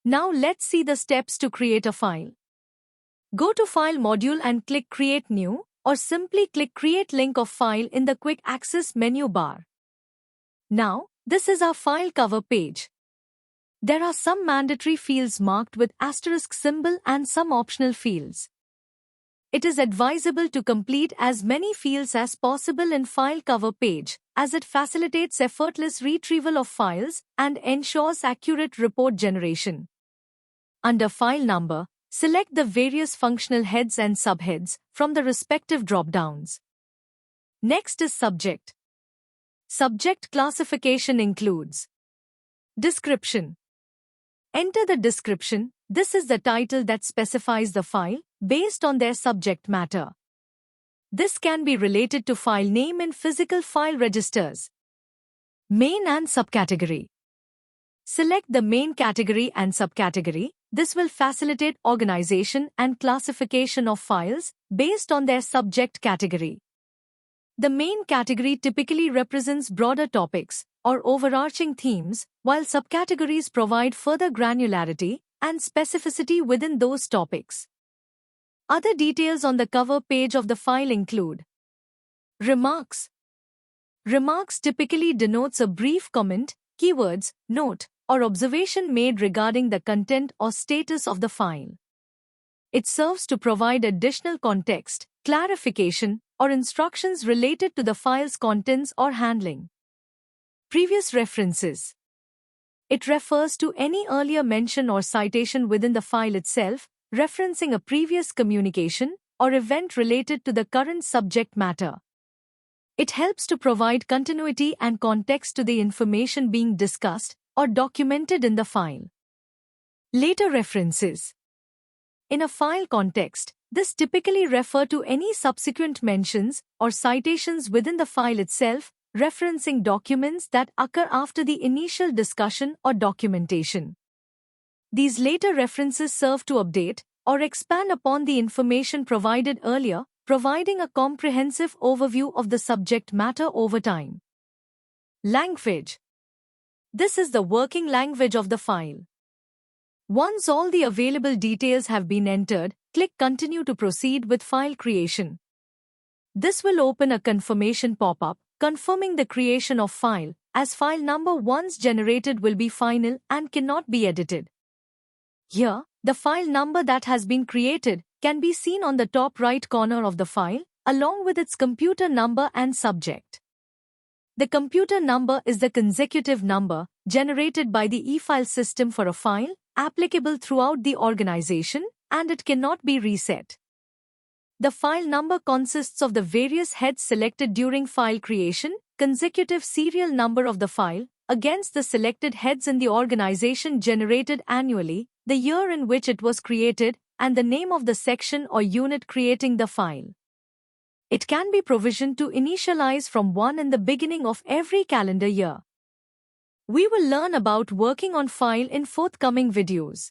Now let's see the steps to create a file. Go to File module and click Create New, or simply click Create Link of File in the Quick Access menu bar. Now, this is our file cover page. There are some mandatory fields marked with asterisk symbol and some optional fields. It is advisable to complete as many fields as possible in file cover page, as it facilitates effortless retrieval of files and ensures accurate report generation. Under File Number, select the various functional heads and subheads from the respective drop-downs. Next is Subject. Subject classification includes Description. Enter the description. This is the title that specifies the file based on their subject matter. This can be related to file name in physical file registers. Main and subcategory. Select the main category and subcategory. This will facilitate organization and classification of files based on their subject category. The main category typically represents broader topics or overarching themes, while subcategories provide further granularity and specificity within those topics. Other details on the cover page of the file include Remarks. Remarks typically denotes a brief comment, keywords, note, or observation made regarding the content or status of the file. It serves to provide additional context, clarification, or instructions related to the file's contents or handling. Previous references. It refers to any earlier mention or citation within the file itself, referencing a previous communication or event related to the current subject matter. It helps to provide continuity and context to the information being discussed or documented in the file. Later references. In a file context, this typically refers to any subsequent mentions or citations within the file itself, referencing documents that occur after the initial discussion or documentation. These later references serve to update or expand upon the information provided earlier, providing a comprehensive overview of the subject matter over time. Language. This is the working language of the file. Once all the available details have been entered, click Continue to proceed with file creation. This will open a confirmation pop-up, confirming the creation of file, as file number once generated will be final and cannot be edited. Here, the file number that has been created can be seen on the top right corner of the file, along with its computer number and subject. The computer number is the consecutive number generated by the eFile system for a file, applicable throughout the organization, and it cannot be reset. The file number consists of the various heads selected during file creation, consecutive serial number of the file, against the selected heads in the organization generated annually, the year in which it was created, and the name of the section or unit creating the file. It can be provisioned to initialize from 1 in the beginning of every calendar year. We will learn about working on file in forthcoming videos.